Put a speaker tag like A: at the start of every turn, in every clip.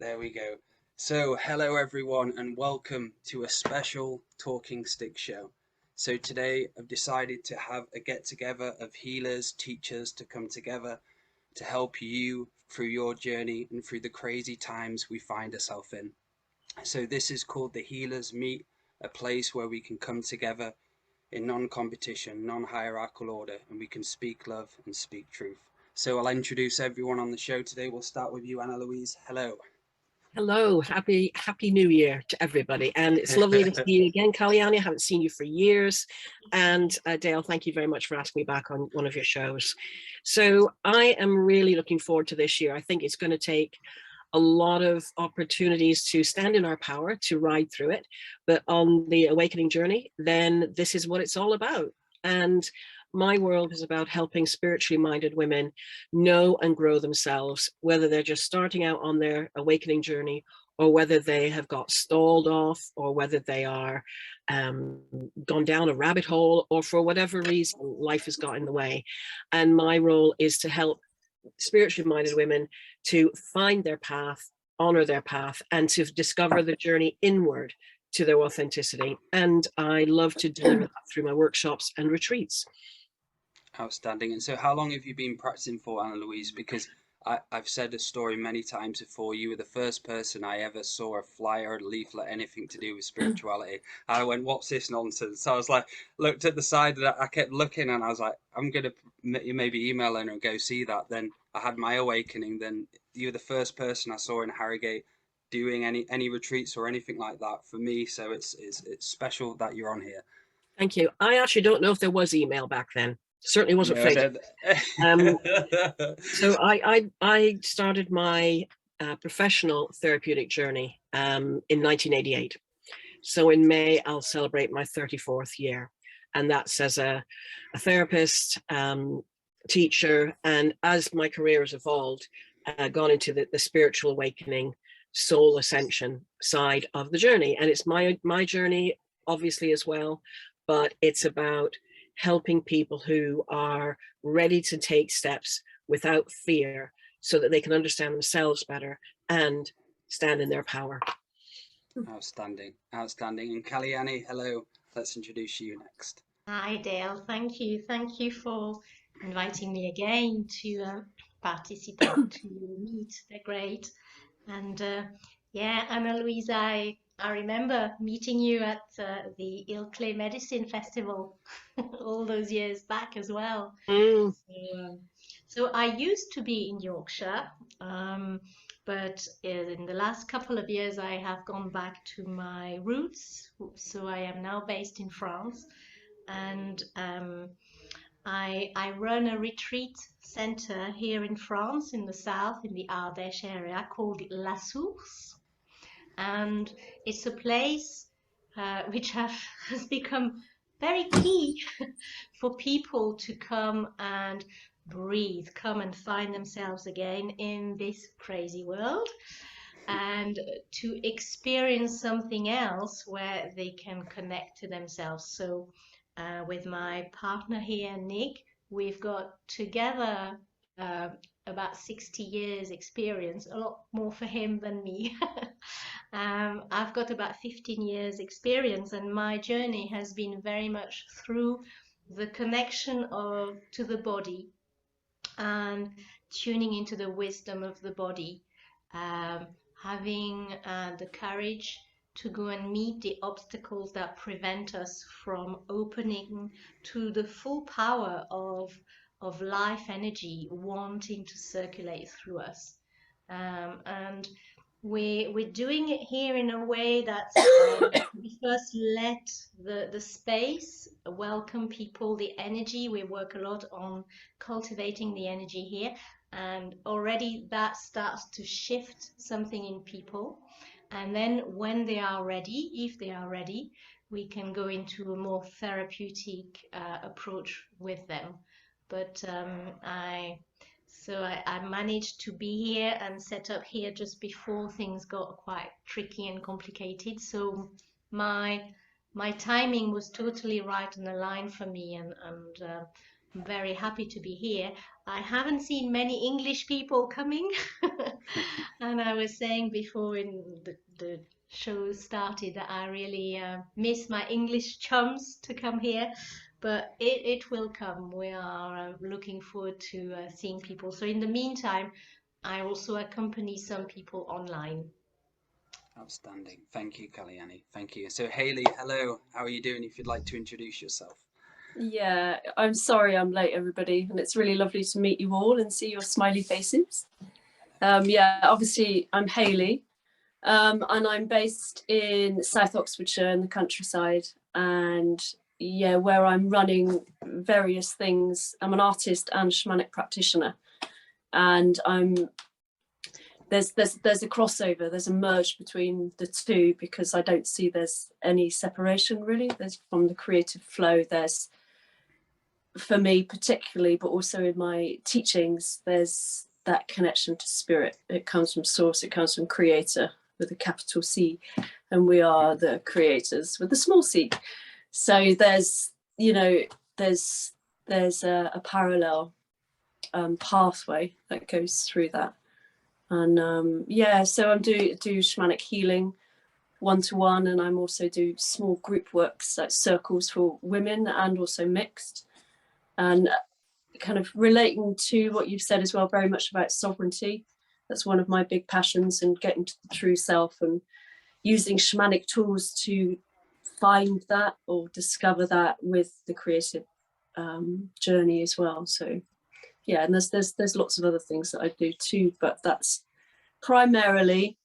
A: There we go. So, hello everyone, and welcome to a special Talking Stick show. So, today I've decided to have a get together of healers, teachers to come together to help you through your journey and through the crazy times we find ourselves in. So, this is called the Healers Meet, a place where we can come together in non competition, non hierarchical order, and we can speak love and speak truth. So, I'll introduce everyone on the show today. We'll start with you, Anna Louise. Hello.
B: Hello, happy New Year to everybody. And it's lovely to see you again, Kalyani. I haven't seen you for years. And Dale, thank you very much for asking me back on one of your shows. So I am really looking forward to this year. I think it's going to take a lot of opportunities to stand in our power, to ride through it. But on the awakening journey, then this is what it's all about. And my world is about helping spiritually minded women know and grow themselves, whether they're just starting out on their awakening journey or whether they have got stalled off or whether they are gone down a rabbit hole or for whatever reason life has got in the way. And my role is to help spiritually minded women to find their path, honor their path, and to discover the journey inward to their authenticity. And I love to deliver that through my workshops and retreats.
A: Outstanding. And so, how long have you been practicing for, Anna Louise? Because I've said a story many times before. You were the first person I ever saw a flyer, a leaflet, anything to do with spirituality. I went, "What's this nonsense?" So I was like, looked at the side that I kept looking, and I was like, "I'm gonna maybe email her and go see that." Then I had my awakening. Then you were the first person I saw in Harrogate doing any retreats or anything like that for me. So it's special that you're on here.
B: Thank you. I actually don't know if there was email back then. Certainly wasn't
A: No,
B: Facebook. So I started my professional therapeutic journey in 1988. So in May, I'll celebrate my 34th year. And that's as a therapist, teacher, and as my career has evolved, gone into the spiritual awakening, soul ascension side of the journey. And it's my journey, obviously, as well, but it's about helping people who are ready to take steps without fear so that they can understand themselves better and stand in their power.
A: Outstanding, outstanding. And Kalyani, hello. Let's introduce you next.
C: Hi, Dale. Thank you. Thank you for inviting me again to participate to meet. They're great. And yeah, Anna Louise, I remember meeting you at the Ilkley Medicine Festival all those years back as well. So I used to be in Yorkshire, but in the last couple of years I have gone back to my roots. So I am now based in France, and I run a retreat center here in France, in the south, in the Ardèche area, called La Source. And it's a place which has become very key for people to come and breathe, come and find themselves again in this crazy world, and to experience something else where they can connect to themselves. So with my partner here, Nick, we've got together about 60 years experience, a lot more for him than me. I've got about 15 years experience, and my journey has been very much through the connection to the body and tuning into the wisdom of the body, having the courage to go and meet the obstacles that prevent us from opening to the full power of life energy wanting to circulate through us. And we're doing it here in a way that we first let the space welcome people, the energy. We work a lot on cultivating the energy here, and already that starts to shift something in people. And then when they are ready, if they are ready, we can go into a more therapeutic approach with them. But I managed to be here and set up here just before things got quite tricky and complicated. So my timing was totally right and aligned for me, and I'm very happy to be here. I haven't seen many English people coming. And I was saying before in the show started that I really miss my English chums to come here, but it will come. We are looking forward to seeing people. So in the meantime, I also accompany some people online.
A: Outstanding. Thank you, Kalyani. Thank you. So Hayley, hello. How are you doing? If you'd like to introduce yourself.
D: Yeah, I'm sorry I'm late, everybody, and it's really lovely to meet you all and see your smiley faces. Yeah, obviously I'm Hayley, and I'm based in South Oxfordshire in the countryside, and yeah, where I'm running various things. I'm an artist and shamanic practitioner, and there's a crossover, there's a merge between the two, because I don't see there's any separation really. There's, from the creative flow, there's, for me particularly, but also in my teachings, there's that connection to spirit. It comes from source, it comes from creator with a capital C, and we are the creators with a small c. So there's, you know, there's a parallel pathway that goes through that. And yeah, so I do shamanic healing one-to-one, and I'm also do small group works, like circles for women and also mixed. And kind of relating to what you've said as well, very much about sovereignty. That's one of my big passions, and getting to the true self and using shamanic tools to find that or discover that with the creative journey as well. So yeah, and there's lots of other things that I do too, but that's primarily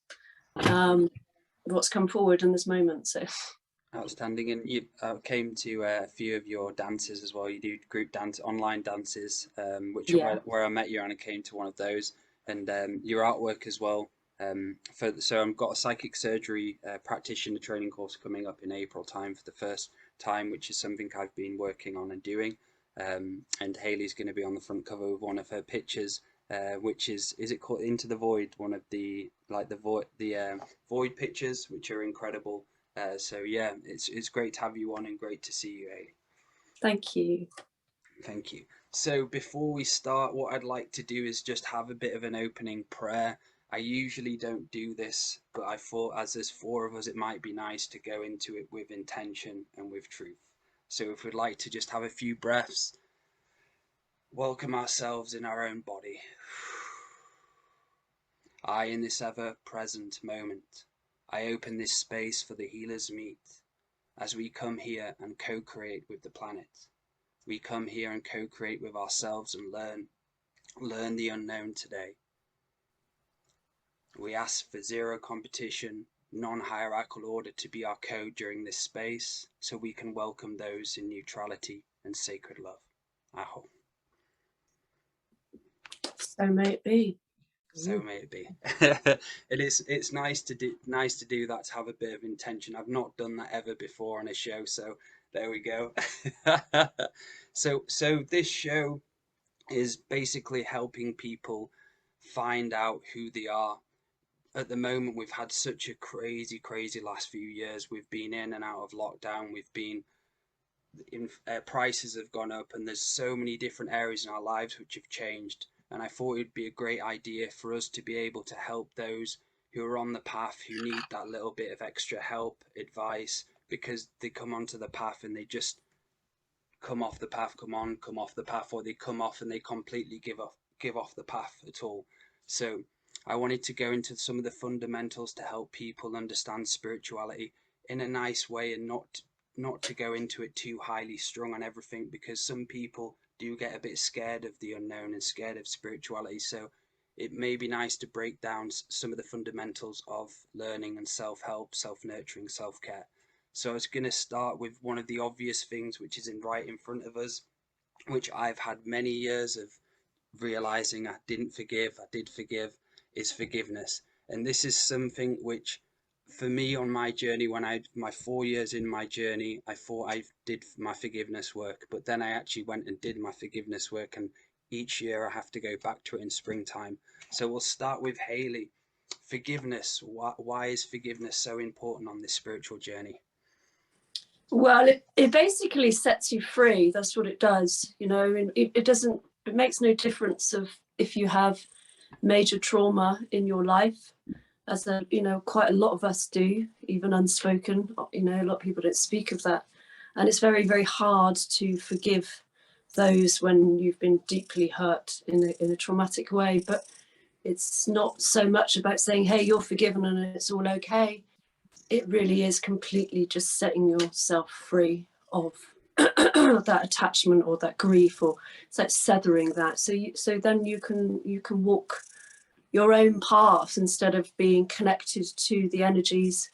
D: what's come forward in this moment. So
A: Outstanding. And you came to a few of your dances as well. You do group dance, online dances, which
D: yeah,
A: where I met you, and I came to one of those, and your artwork as well. So I've got a psychic surgery practitioner training course coming up in April time for the first time, which is something I've been working on and doing. And Hayley's going to be on the front cover with one of her pictures, which is it called Into the Void? One of the void pictures, which are incredible. So yeah, it's great to have you on and great to see you, Hayley.
D: thank you.
A: Thank you. So before we start, what I'd like to do is just have a bit of an opening prayer. I usually don't do this, but I thought as there's four of us, it might be nice to go into it with intention and with truth. So if we'd like to just have a few breaths, welcome ourselves in our own body. I, in this ever-present moment, I open this space for the healers meet. As we come here and co-create with the planet, we come here and co-create with ourselves and learn the unknown today. We ask for zero competition, non-hierarchical order to be our code during this space, so we can welcome those in neutrality and sacred love. Ahold.
D: So may it be.
A: So may it be. It's nice to do that, to have a bit of intention. I've not done that ever before on a show, so there we go. So this show is basically helping people find out who they are. At the moment, we've had such a crazy last few years. We've been in and out of lockdown. We've been in prices have gone up, and there's so many different areas in our lives which have changed. And I thought it'd be a great idea for us to be able to help those who are on the path, who need that little bit of extra help, advice, because they come onto the path and they just come off the path, come off the path, or they come off and they completely give off the path at all. So I wanted to go into some of the fundamentals to help people understand spirituality in a nice way, and not to go into it too highly strung on everything, because some people do get a bit scared of the unknown and scared of spirituality. So it may be nice to break down some of the fundamentals of learning and self-help, self-nurturing, self-care. So I was going to start with one of the obvious things, which is right in front of us, which I've had many years of realizing I did forgive, is forgiveness. And this is something which, for me, on my journey, when my 4 years in my journey, I thought I did my forgiveness work, but then I actually went and did my forgiveness work, and each year I have to go back to it in springtime. So we'll start with Hayley. Forgiveness. Why is forgiveness so important on this spiritual journey?
D: Well, it basically sets you free. That's what it does. You know, and it doesn't makes no difference of if you have major trauma in your life, as a, you know, quite a lot of us do, even unspoken, you know, a lot of people don't speak of that. And it's very, very hard to forgive those when you've been deeply hurt in a traumatic way. But it's not so much about saying, hey, you're forgiven and it's all okay. It really is completely just setting yourself free of that attachment or that grief, or it's like severing that. So then you can walk your own path instead of being connected to the energies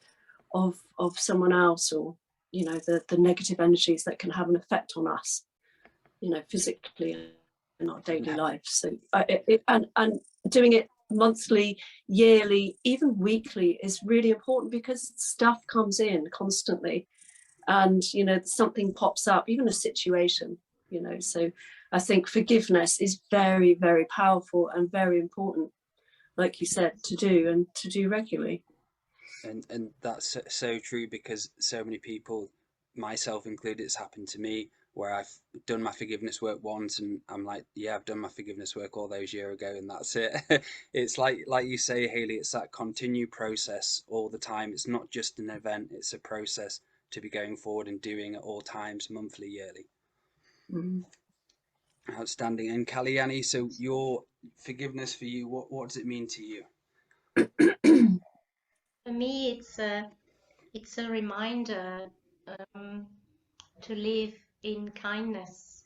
D: of someone else, or, you know, the negative energies that can have an effect on us, you know, physically in our daily life. So and doing it monthly, yearly, even weekly is really important, because stuff comes in constantly, and, you know, something pops up, even a situation, you know. So I think forgiveness is very, very powerful and very important, like you said, to do, and to do regularly.
A: And that's so true, because so many people, myself included, it's happened to me where I've done my forgiveness work once and I'm like, yeah, I've done my forgiveness work all those years ago and that's it. It's like you say, Hayley, it's that continued process all the time. It's not just an event, it's a process to be going forward and doing at all times, monthly, yearly.
B: Mm.
A: Outstanding. And Kalyani, so your forgiveness for you, what does it mean to you?
C: For me, it's a reminder to live in kindness.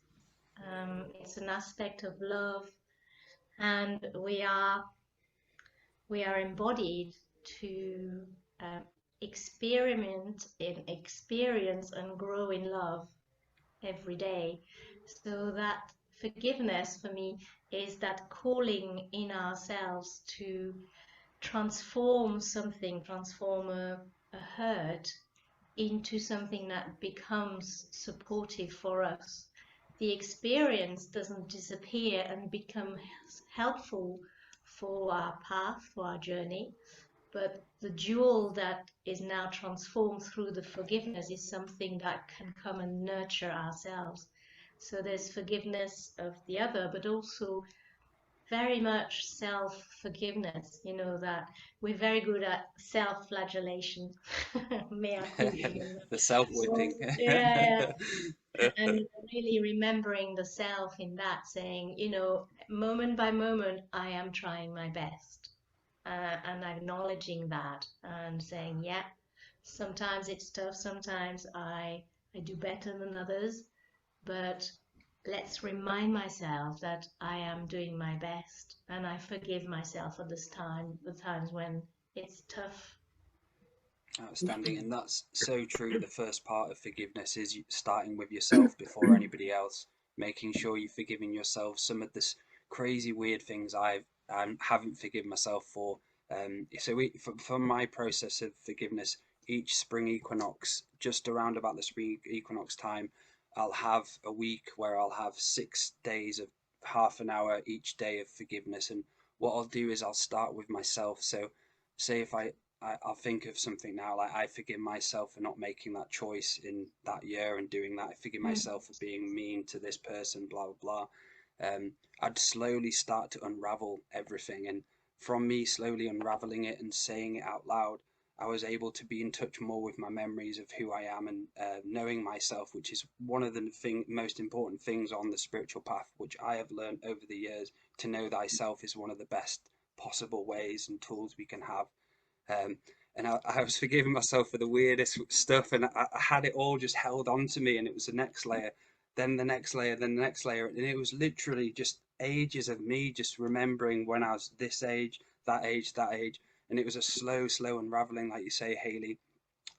C: It's an aspect of love, and we are embodied to experience and grow in love every day. So that forgiveness for me is that calling in ourselves to transform something, transform a hurt into something that becomes supportive for us. The experience doesn't disappear and become helpful for our path, for our journey, but the jewel that is now transformed through the forgiveness is something that can come and nurture ourselves. So there's forgiveness of the other, but also very much self-forgiveness, you know, that we're very good at self-flagellation. Mea culpa.
A: The self-whipping.
C: Yeah, and really remembering the self in that, saying, you know, moment by moment, I am trying my best, and acknowledging that and saying, yeah, sometimes it's tough, sometimes I do better than others, but let's remind myself that I am doing my best, and I forgive myself at this time, the times when it's tough.
A: Outstanding. And that's so true. The first part of forgiveness is starting with yourself before anybody else, making sure you're forgiving yourself. Some of this crazy, weird things I haven't forgiven myself for. For my process of forgiveness, each spring equinox, just around about the spring equinox time, I'll have a week where I'll have 6 days of half an hour each day of forgiveness. And what I'll do is I'll start with myself. So, say if I'll think of something now, like I forgive myself for not making that choice in that year and doing that. I forgive myself for being mean to this person, blah, blah, blah. I'd slowly start to unravel everything. And from me slowly unraveling it and saying it out loud, I was able to be in touch more with my memories of who I am and knowing myself, which is one of the most important things on the spiritual path, which I have learned over the years. To know thyself is one of the best possible ways and tools we can have. And I was forgiving myself for the weirdest stuff, and I had it all just held on to me, and it was the next layer, then the next layer, then the next layer, and it was literally just ages of me just remembering when I was this age, that age, that age, and it was a slow unraveling, like you say, Hayley.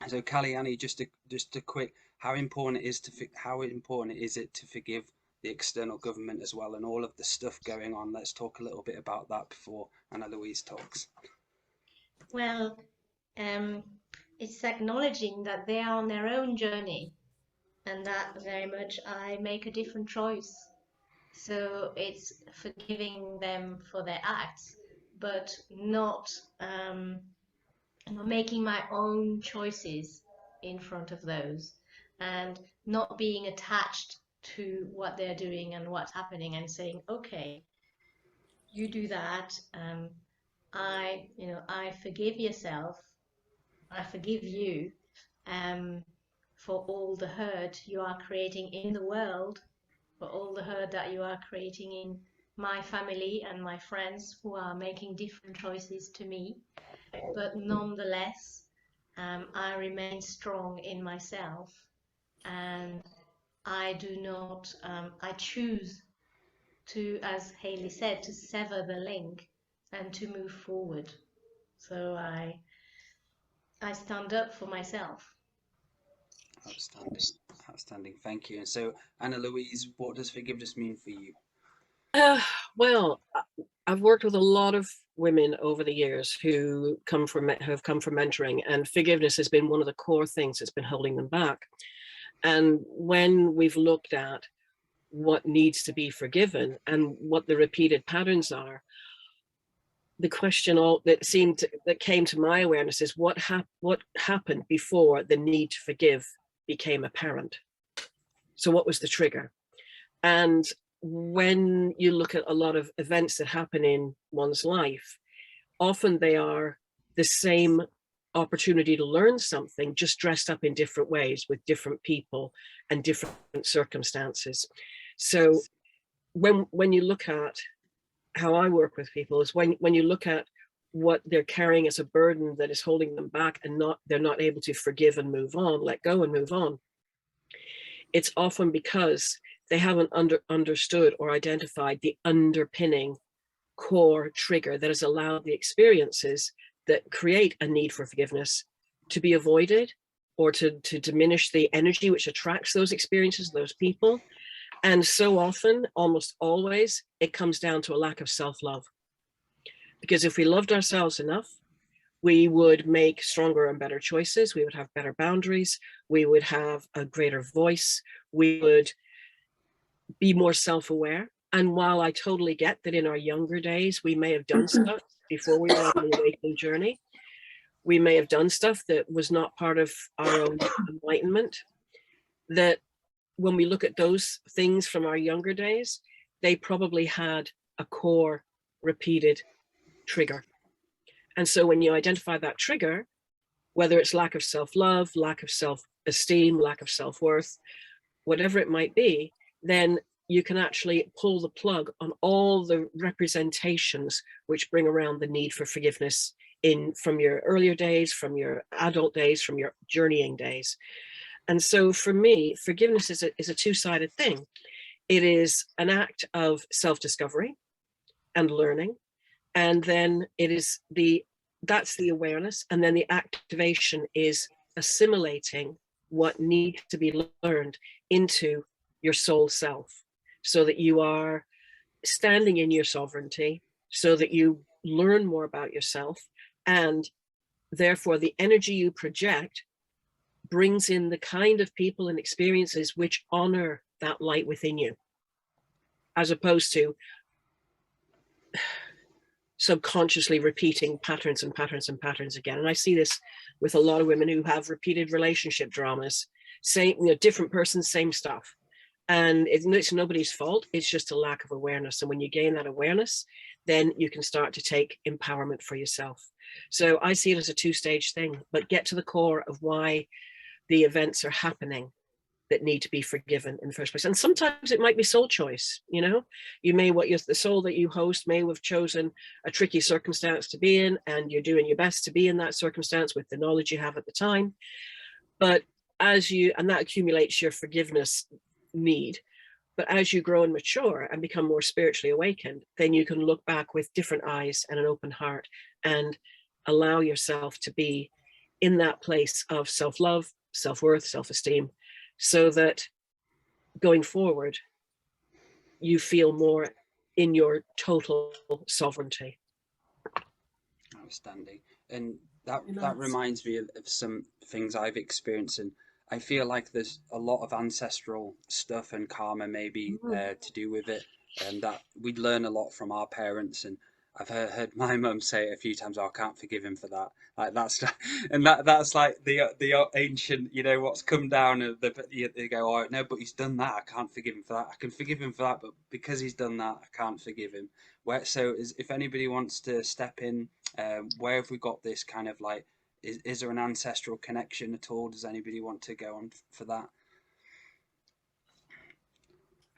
A: So, Kalyani, just a quick, how important it is to forgive the external government as well, and all of the stuff going on. Let's talk a little bit about that before Anna Louise talks.
C: Well, it's acknowledging that they are on their own journey, and that very much I make a different choice. So it's forgiving them for their acts, but not making my own choices in front of those, and not being attached to what they're doing and what's happening, and saying, okay, you do that. I forgive yourself. I forgive you for all the hurt you are creating in the world, for all the hurt that you are creating in my family and my friends who are making different choices to me. But nonetheless, I remain strong in myself, and I do not, I choose to, as Haley said, to sever the link and to move forward. So I stand up for myself.
A: Outstanding. Outstanding. Thank you. And so, Anna Louise, what does forgiveness mean for you?
B: Well, I've worked with a lot of women over the years who have come from mentoring, and forgiveness has been one of the core things that's been holding them back. And when we've looked at what needs to be forgiven and what the repeated patterns are, the question that came to my awareness is what happened before the need to forgive became apparent. So what was the trigger? And when you look at a lot of events that happen in one's life, often they are the same opportunity to learn something, just dressed up in different ways with different people and different circumstances. So when you look at how I work with people, is when you look at what they're carrying as a burden that is holding them back, and they're not able to forgive and move on, let go and move on, it's often because they haven't understood or identified the underpinning core trigger that has allowed the experiences that create a need for forgiveness to be avoided, or to diminish the energy which attracts those experiences, those people. And so often, almost always, it comes down to a lack of self-love. Because if we loved ourselves enough, we would make stronger and better choices. We would have better boundaries. We would have a greater voice. We would be more self-aware. And while I totally get that in our younger days, we may have done stuff before we were on the awakening journey, we may have done stuff that was not part of our own enlightenment, that when we look at those things from our younger days, they probably had a core repeated trigger. And so when you identify that trigger, whether it's lack of self-love, lack of self-esteem, lack of self-worth, whatever it might be, then you can actually pull the plug on all the representations which bring around the need for forgiveness from your earlier days, from your adult days, from your journeying days. And so for me, forgiveness is a two-sided thing. It is an act of self-discovery and learning. And then that's the awareness. And then the activation is assimilating what needs to be learned into your soul self, so that you are standing in your sovereignty, so that you learn more about yourself. And therefore, the energy you project brings in the kind of people and experiences which honor that light within you, as opposed to subconsciously repeating patterns and patterns and patterns again. And I see this with a lot of women who have repeated relationship dramas, different persons, same stuff. And it's nobody's fault. It's just a lack of awareness. And when you gain that awareness, then you can start to take empowerment for yourself. So I see it as a two-stage thing, but get to the core of why the events are happening that need to be forgiven in the first place. And sometimes it might be soul choice. The soul that you host may have chosen a tricky circumstance to be in, and you're doing your best to be in that circumstance with the knowledge you have at the time. But and that accumulates your forgiveness need. But as you grow and mature and become more spiritually awakened, then you can look back with different eyes and an open heart and allow yourself to be in that place of self-love, self-worth, self-esteem, so that going forward, you feel more in your total sovereignty.
A: Outstanding. And that reminds me of some things I've experienced, and I feel like there's a lot of ancestral stuff and karma maybe to do with it, and that we'd learn a lot from our parents. And I've heard my mum say it a few times. Oh, I can't forgive him for that. Like that's and that's like the ancient, you know, what's come down. They go, oh no, but he's done that. I can't forgive him for that. I can forgive him for that, but because he's done that, I can't forgive him. If anybody wants to step in, where have we got this kind of like? Is there an ancestral connection at all? Does anybody want to go on for that?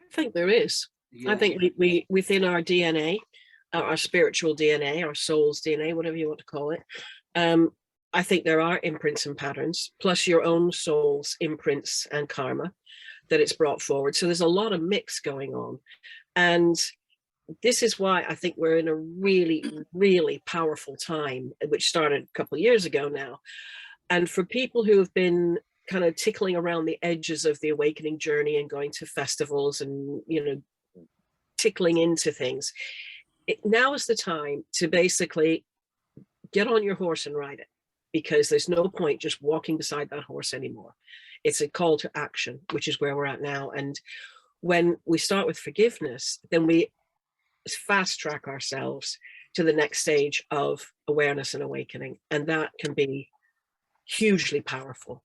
B: I think there is.
A: Yeah.
B: I think we within our DNA, our spiritual DNA, our soul's DNA, whatever you want to call it, I think there are imprints and patterns, plus your own soul's imprints and karma that it's brought forward. So there's a lot of mix going on. And this is why I think we're in a really, really powerful time, which started a couple of years ago now. And for people who have been kind of tickling around the edges of the awakening journey and going to festivals and, you know, tickling into things, now is the time to basically get on your horse and ride it, because there's no point just walking beside that horse anymore. It's a call to action, which is where we're at now. And when we start with forgiveness, then we fast track ourselves to the next stage of awareness and awakening. And that can be hugely powerful.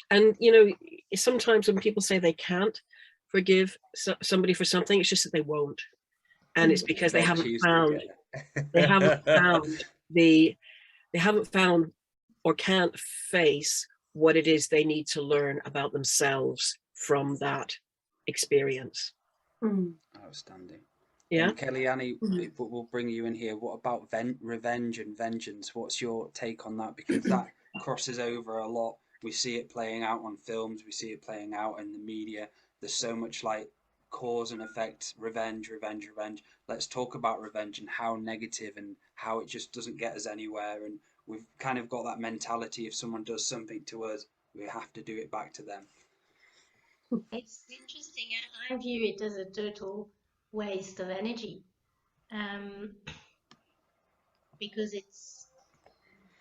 B: And, you know, sometimes when people say they can't forgive somebody for something, it's just that they won't. And it's because they haven't found or can't face what it is they need to learn about themselves from that experience.
A: Outstanding.
B: Yeah.
A: And Kellyanne, we'll bring you in here. What about revenge and vengeance? What's your take on that? Because that crosses over a lot. We see it playing out on films. We see it playing out in the media. There's so much like cause and effect, revenge, revenge, revenge. Let's talk about revenge and how negative and how it just doesn't get us anywhere. And we've kind of got that mentality, if someone does something to us, we have to do it back to them.
C: It's interesting. I view it as a total waste of energy, because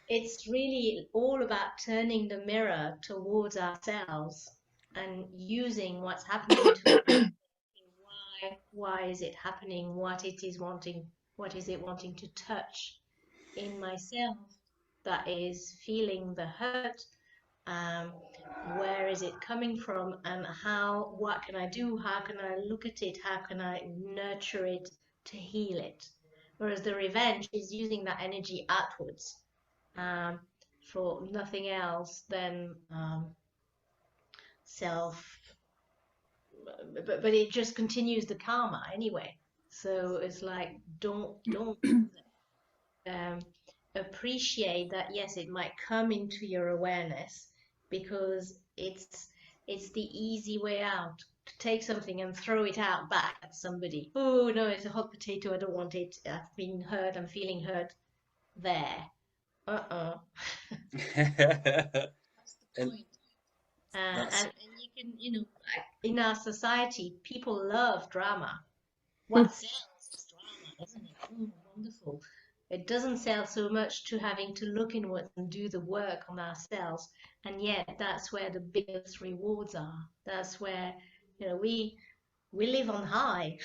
C: it's really all about turning the mirror towards ourselves and using what's happening to us. Why is it happening? What is it wanting to touch in myself that is feeling the hurt? Where is it coming from, and what can I do? How can I look at it? How can I nurture it to heal it? Whereas the revenge is using that energy outwards, for nothing else than self, but it just continues the karma anyway. So it's like, don't appreciate that. Yes, it might come into your awareness because it's the easy way out, to take something and throw it out back at somebody. Oh no, it's a hot potato, I don't want it, I've been hurt, I'm feeling hurt. There. That's the point. And you can, you know, in our society, people love drama. What sells is drama, isn't it? Oh, wonderful. It doesn't sell so much to having to look inwards and do the work on ourselves. And yet that's where the biggest rewards are. That's where, you know, we live on high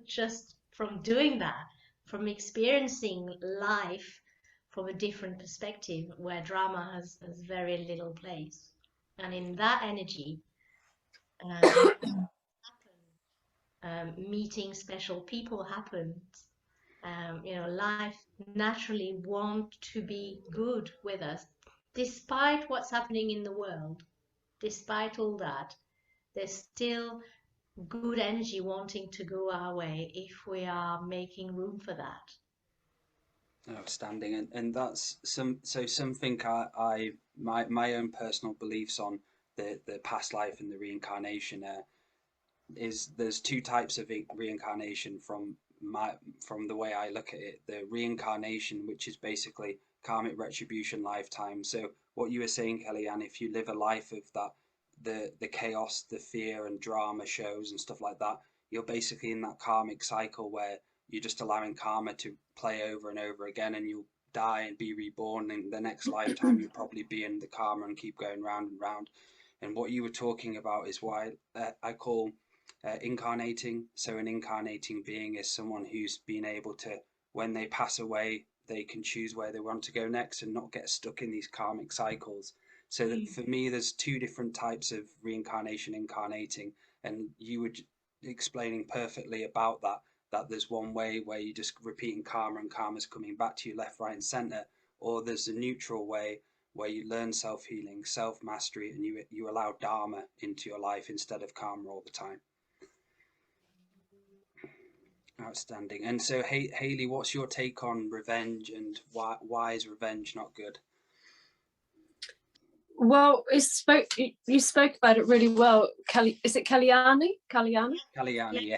C: just from doing that, from experiencing life from a different perspective, where drama has very little place. And in that energy, meeting special people happens. You know, life naturally want to be good with us, despite what's happening in the world. Despite all that, there's still good energy wanting to go our way if we are making room for that.
A: Outstanding, and that's something my own personal beliefs on the past life and the reincarnation is there's two types of reincarnation from the way I look at it. The reincarnation, which is basically karmic retribution lifetime. So what you were saying, Kellyanne, if you live a life of that, the chaos, the fear and drama shows and stuff like that, you're basically in that karmic cycle where you're just allowing karma to play over and over again, and you'll die and be reborn in the next lifetime. You'll probably be in the karma and keep going round and round. And what you were talking about is why I call incarnating. So an incarnating being is someone who's been able to when they pass away, they can choose where they want to go next and not get stuck in these karmic cycles. So that for me, there's two different types of reincarnation, incarnating, and you were explaining perfectly about that. That there's one way where you're just repeating karma and karma's coming back to you left, right, and center, or there's a neutral way where you learn self-healing, self-mastery, and you allow dharma into your life instead of karma all the time. Outstanding. And so, Hayley, what's your take on revenge, and why is revenge not good?
D: Well, you spoke about it really well. Is it Kalyani?
A: Kalyani, yeah.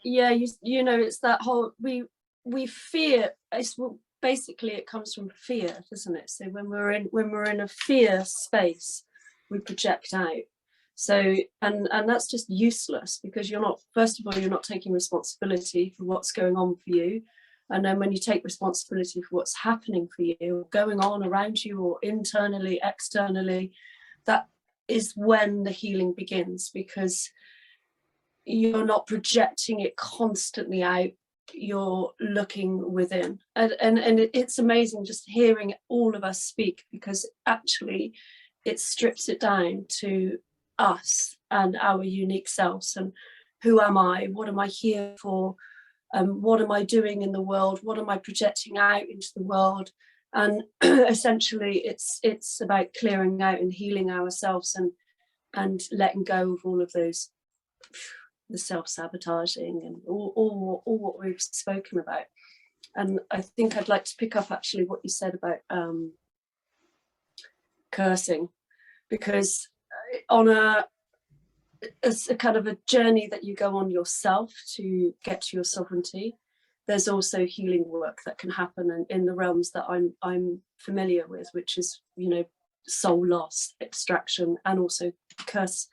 D: Yeah, you know, it's that whole we fear. Basically it comes from fear, doesn't it? So when we're in a fear space, we project out. So and that's just useless, because you're not, first of all, you're not taking responsibility for what's going on for you. And then when you take responsibility for what's happening for you, going on around you, or internally, externally, that is when the healing begins, because you're not projecting it constantly out, you're looking within. And it's amazing just hearing all of us speak, because actually it strips it down to us and our unique selves, and who am I, what am I here for, what am I doing in the world, what am I projecting out into the world. And essentially it's about clearing out and healing ourselves, and letting go of all of those, the self-sabotaging and all what we've spoken about. And I think I'd like to pick up actually what you said about cursing, because it's a kind of a journey that you go on yourself to get to your sovereignty. There's also healing work that can happen in the realms that I'm familiar with, which is, you know, soul loss, extraction, and also curse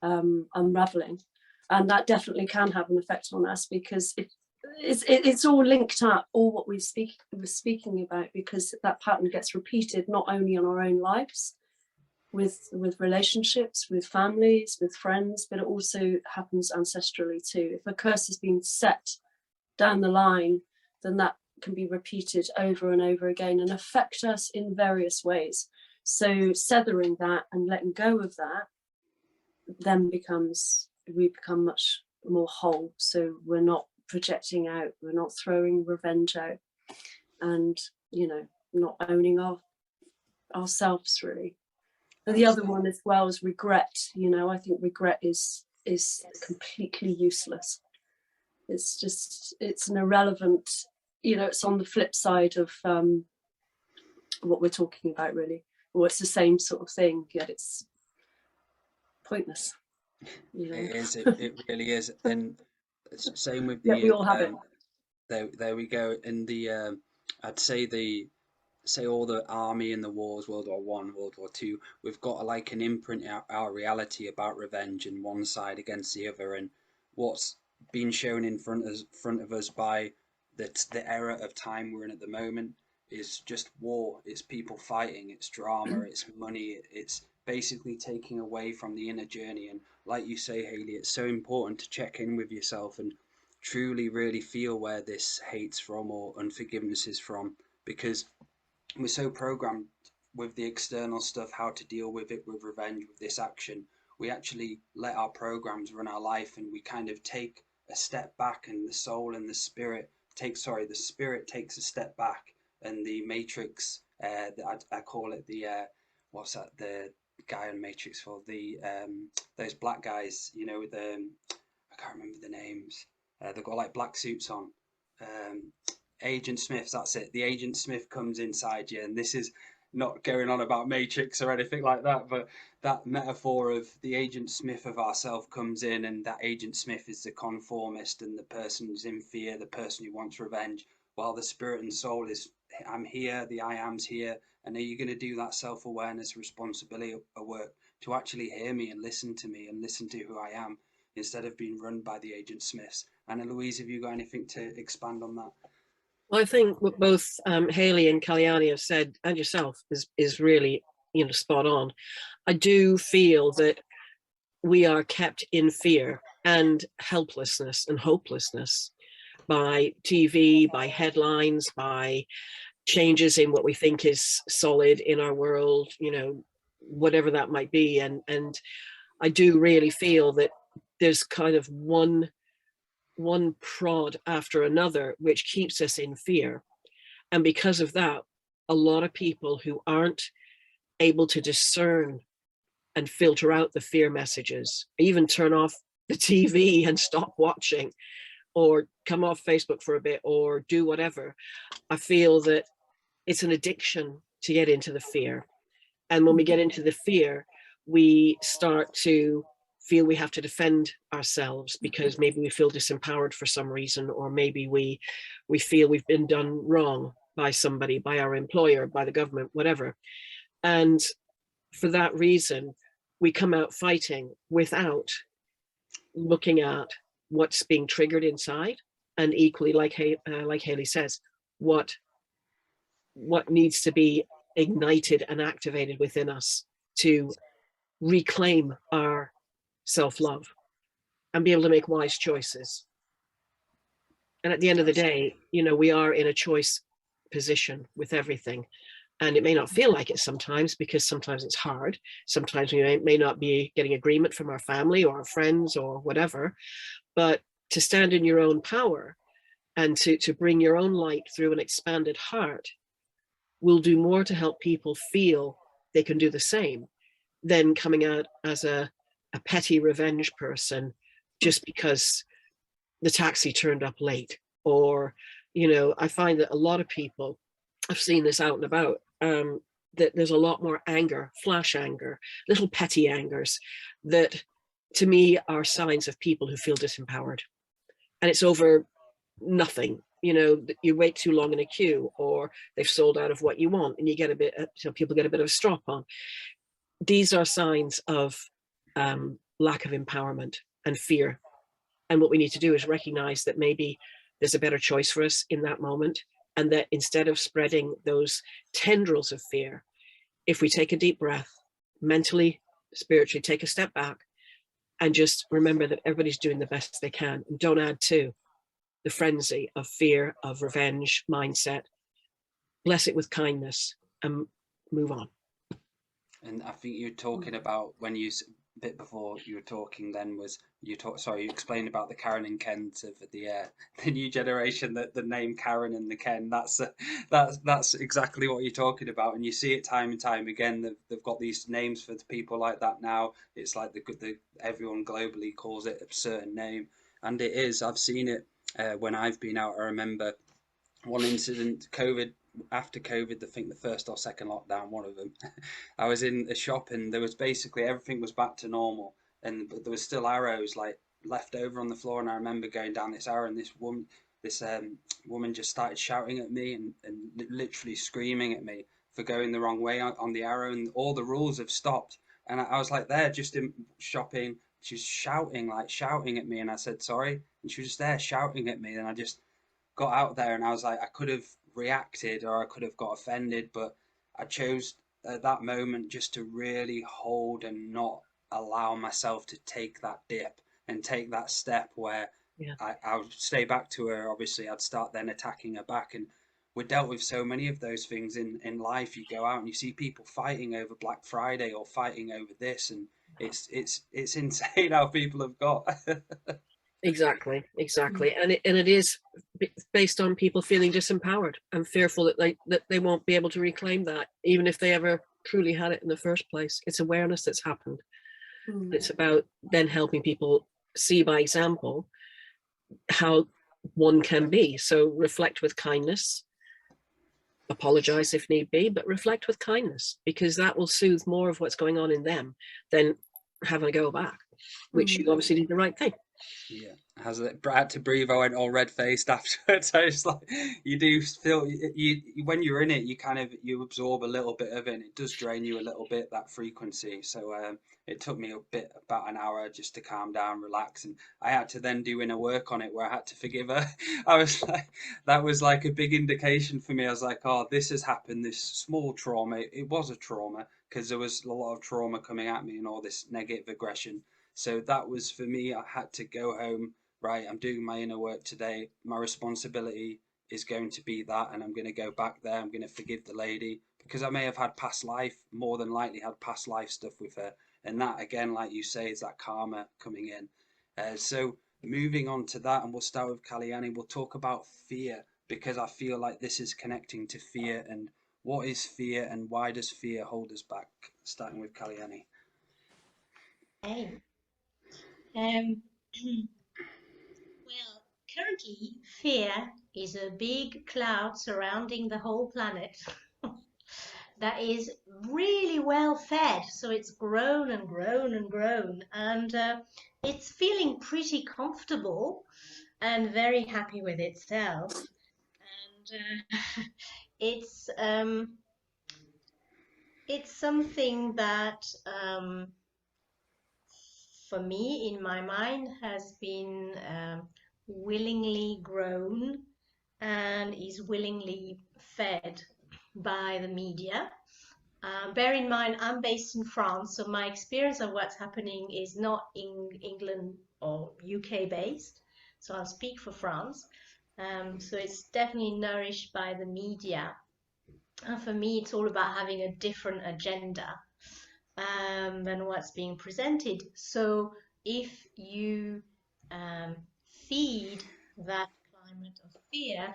D: unraveling. And that definitely can have an effect on us, because it's all linked up, all what we're speaking about, because that pattern gets repeated not only in our own lives, with relationships, with families, with friends, but it also happens ancestrally too. If a curse has been set down the line, then that can be repeated over and over again and affect us in various ways. So severing that and letting go of that then we become much more whole. So we're not projecting out, we're not throwing revenge out, and, you know, not owning ourselves really. And the other one as well is regret. You know, I think regret is completely useless. It's an irrelevant, you know, it's on the flip side of what we're talking about really, or it's the same sort of thing, yet it's pointless. You know?
A: It is, it really is. And same with the
D: we all have it.
A: There we go. In the I'd say all the army in the wars, World War One, World War Two, we've got like an imprint in our reality about revenge, and one side against the other, and what's been shown in front of us by the era of time we're in at the moment is just war. It's people fighting, it's drama, it's money, it's basically taking away from the inner journey. And like you say, Hayley, it's so important to check in with yourself and truly really feel where this hate's from or unforgiveness is from, because we're so programmed with the external stuff, how to deal with it, with revenge, with this action. We actually let our programs run our life, and we kind of take a step back, and the soul and the spirit the spirit takes a step back, and the matrix, I call it the what's that, the guy on Matrix for the those black guys, you know, with the I can't remember the names, they've got like black suits on, Agent Smith, that's it. The Agent Smith comes inside you, and this is not going on about Matrix or anything like that, but that metaphor of the Agent Smith of ourself comes in, and that Agent Smith is the conformist and the person who's in fear, the person who wants revenge, while the spirit and soul is, I'm here, the I am's here. And are you going to do that self-awareness, responsibility work to actually hear me and listen to me and listen to who I am, instead of being run by the Agent Smiths? Anna Louise, have you got anything to expand on that?
B: Well, I think what both Hayley and Kalyani have said, and yourself, is really, you know, spot on. I do feel that we are kept in fear and helplessness and hopelessness by TV, by headlines, by changes in what we think is solid in our world, you know, whatever that might be. And I do really feel that there's kind of one prod after another, which keeps us in fear. And because of that, a lot of people who aren't able to discern and filter out the fear messages, even turn off the TV and stop watching, or come off Facebook for a bit, or do whatever, I feel that it's an addiction to get into the fear. And when we get into the fear, we start to feel we have to defend ourselves because maybe we feel disempowered for some reason, or maybe we feel we've been done wrong by somebody, by our employer, by the government, whatever. And for that reason, we come out fighting without looking at what's being triggered inside. And equally, like Haley says, what needs to be ignited and activated within us to reclaim our self-love and be able to make wise choices. And at the end of the day, you know, we are in a choice position with everything. And it may not feel like it sometimes, because sometimes it's hard. Sometimes we may not be getting agreement from our family or our friends or whatever. But to stand in your own power and to bring your own light through an expanded heart will do more to help people feel they can do the same than coming out as a petty revenge person just because the taxi turned up late. Or, you know, I find that a lot of people, I've seen this out and about, that there's a lot more anger, flash anger, little petty angers that to me are signs of people who feel disempowered. And it's over nothing. You know, you wait too long in a queue, or they've sold out of what you want, and you get a bit, so people get a bit of a strop on. These are signs of lack of empowerment and fear. And what we need to do is recognize that maybe there's a better choice for us in that moment. And that instead of spreading those tendrils of fear, if we take a deep breath, mentally, spiritually, take a step back and just remember that everybody's doing the best they can, and don't add to the frenzy of fear, of revenge mindset. Bless it with kindness and move on.
A: And I think you're talking about, when you bit before you were talking, then was you explained about the Karen and Kens of the new generation, that the name Karen and the Ken, that's exactly what you're talking about. And you see it time and time again. They've got these names for the people like that now. It's like the everyone globally calls it a certain name, and it is. I've seen it when I've been out. I remember one incident, after COVID, I think the first or second lockdown, one of them. I was in a shop and there was basically everything was back to normal, but there was still arrows like left over on the floor. And I remember going down this arrow, and this woman just started shouting at me and literally screaming at me for going the wrong way on the arrow, and all the rules have stopped. And I was like there just in shopping. She was shouting at me, and I said sorry, and she was just there shouting at me, and I just got out there, and I was like, I could have reacted or I could have got offended, but I chose at that moment just to really hold and not allow myself to take that dip and take that step where I would stay back to her. Obviously, I'd start then attacking her back. And we're dealt with so many of those things in life. You go out and you see people fighting over Black Friday or fighting over this, and it's insane how people have got.
B: Exactly. And it is based on people feeling disempowered and fearful that they won't be able to reclaim that, even if they ever truly had it in the first place. It's awareness that's happened. It's about then helping people see by example how one can be. So reflect with kindness, apologize if need be, but reflect with kindness, because that will soothe more of what's going on in them than having a go back, which you obviously did the right thing.
A: Yeah, I had to breathe. I went all red faced afterwards. I was like, you do feel you when you're in it, you absorb a little bit of it, and it does drain you a little bit, that frequency. So it took me about an hour just to calm down, relax, and I had to then do inner work on it, where I had to forgive her. I was like, that was like a big indication for me. I was like, oh, this has happened, this small trauma. It was a trauma because there was a lot of trauma coming at me and all this negative aggression. So that was for me. I had to go home, right, I'm doing my inner work today. My responsibility is going to be that, and I'm going to go back there. I'm going to forgive the lady because I may have had past life, more than likely had past life stuff with her. And that, again, like you say, is that karma coming in. So moving on to that, and we'll start with Kalyani, we'll talk about fear, because I feel like this is connecting to fear, and what is fear and why does fear hold us back? Starting with Kalyani.
C: Hey. Um, well, currently, fear is a big cloud surrounding the whole planet that is really well fed. So it's grown and grown and grown, and it's feeling pretty comfortable and very happy with itself. And it's it's something that for me, in my mind, has been willingly grown and is willingly fed by the media. Bear in mind, I'm based in France, so my experience of what's happening is not in England or UK based. So I'll speak for France. So it's definitely nourished by the media. And for me, it's all about having a different agenda than what's being presented. So if you feed that climate of fear,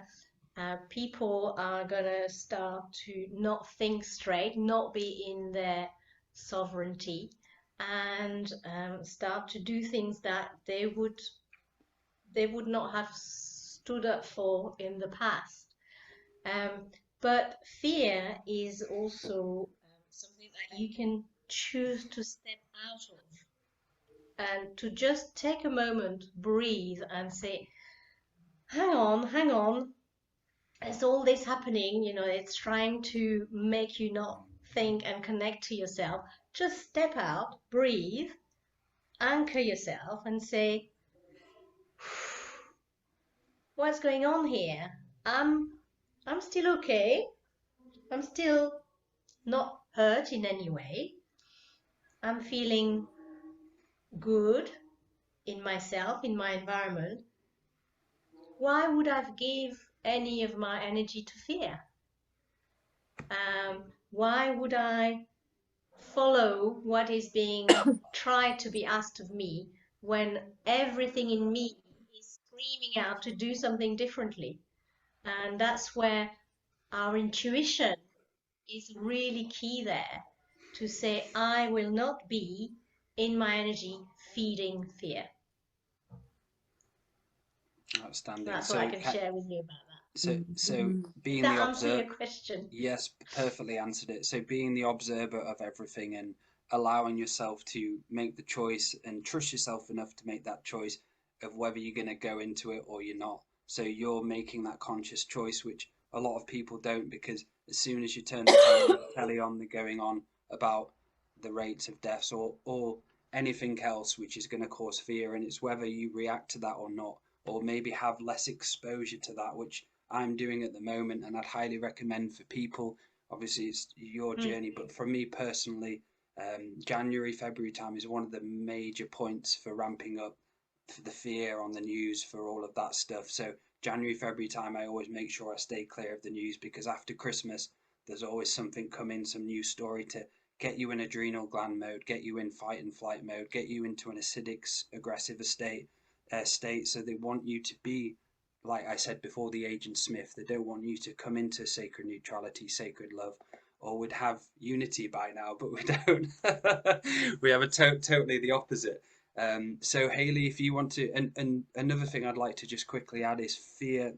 C: people are going to start to not think straight, not be in their sovereignty, and start to do things that they would not have stood up for in the past. But fear is also something that you can choose to step out of and to just take a moment, breathe, and say, hang on, there's all this happening, it's trying to make you not think and connect to yourself. Just step out, breathe, anchor yourself, and say, what's going on here? I'm still okay. I'm still not hurt in any way. I'm feeling good in myself, in my environment. Why would I give any of my energy to fear? Why would I follow what is being tried to be asked of me when everything in me is screaming out to do something differently? And that's where our intuition is really key there, to say, I will not be in my energy feeding fear.
A: Outstanding.
C: That's
A: So
C: what I can share with you about that.
A: So being
C: That
A: the
C: answer
A: observer,
C: your question?
A: yes, perfectly answered it. So being the observer of everything and allowing yourself to make the choice and trust yourself enough to make that choice of whether you're going to go into it or you're not. So you're making that conscious choice, which a lot of people don't, because as soon as you turn the telly on, they're going on about the rates of deaths or anything else which is going to cause fear, and it's whether you react to that or not, or maybe have less exposure to that, which I'm doing at the moment, and I'd highly recommend for people. Obviously, it's your journey, but for me personally, January, February time is one of the major points for ramping up for the fear on the news, for all of that stuff. So January, February time, I always make sure I stay clear of the news, because after Christmas, there's always something coming, some new story to get you in adrenal gland mode, get you in fight and flight mode, get you into an acidic, aggressive state. So they want you to be, like I said before, the Agent Smith. They don't want you to come into sacred neutrality, sacred love, or would have unity by now, but we don't. We have totally the opposite. So Hayley, if you want to, and another thing I'd like to just quickly add is fear.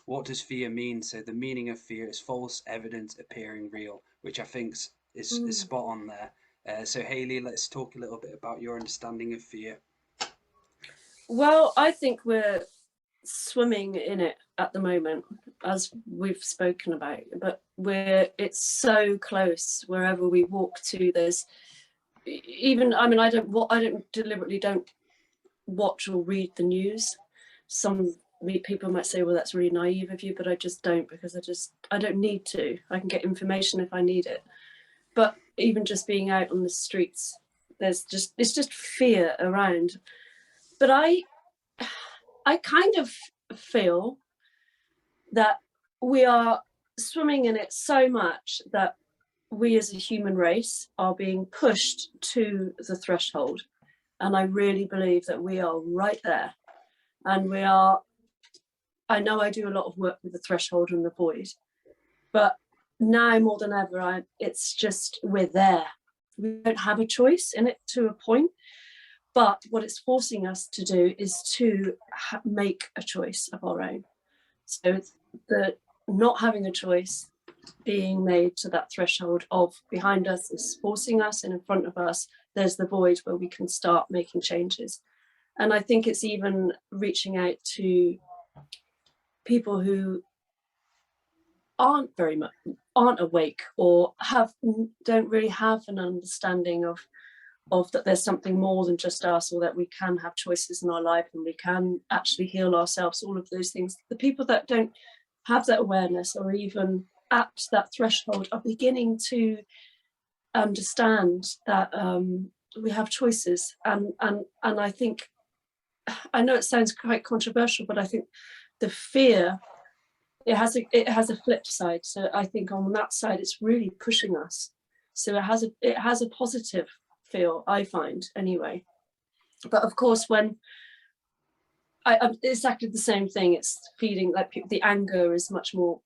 A: What does fear mean? So the meaning of fear is false evidence appearing real, which I think is spot on there. So Hayley, let's talk a little bit about your understanding of fear.
D: Well, I think we're swimming in it at the moment, as we've spoken about, but it's so close wherever we walk to. There's even, I mean, I don't deliberately don't watch or read the news. Some people might say, well, that's really naive of you, but I just don't, because I don't need to. I can get information if I need it. But even just being out on the streets, it's just fear around. But I kind of feel that we are swimming in it so much that we as a human race are being pushed to the threshold. And I really believe that we are right there. And we are, I know I do a lot of work with the threshold and the void, but now more than ever, it's just, we're there. We don't have a choice in it to a point, but what it's forcing us to do is to make a choice of our own. So the not having a choice being made to that threshold of behind us is forcing us, and in front of us, there's the void where we can start making changes. And I think it's even reaching out to people who aren't awake or don't really have an understanding of that there's something more than just us, or that we can have choices in our life and we can actually heal ourselves, all of those things. The people that don't have that awareness or even at that threshold are beginning to understand that we have choices. And I think, I know it sounds quite controversial, but I think the fear, it has a flip side. So I think on that side, it's really pushing us. So it has a positive feel, I find, anyway. But of course, when it's exactly the same thing, it's feeling like the anger is much more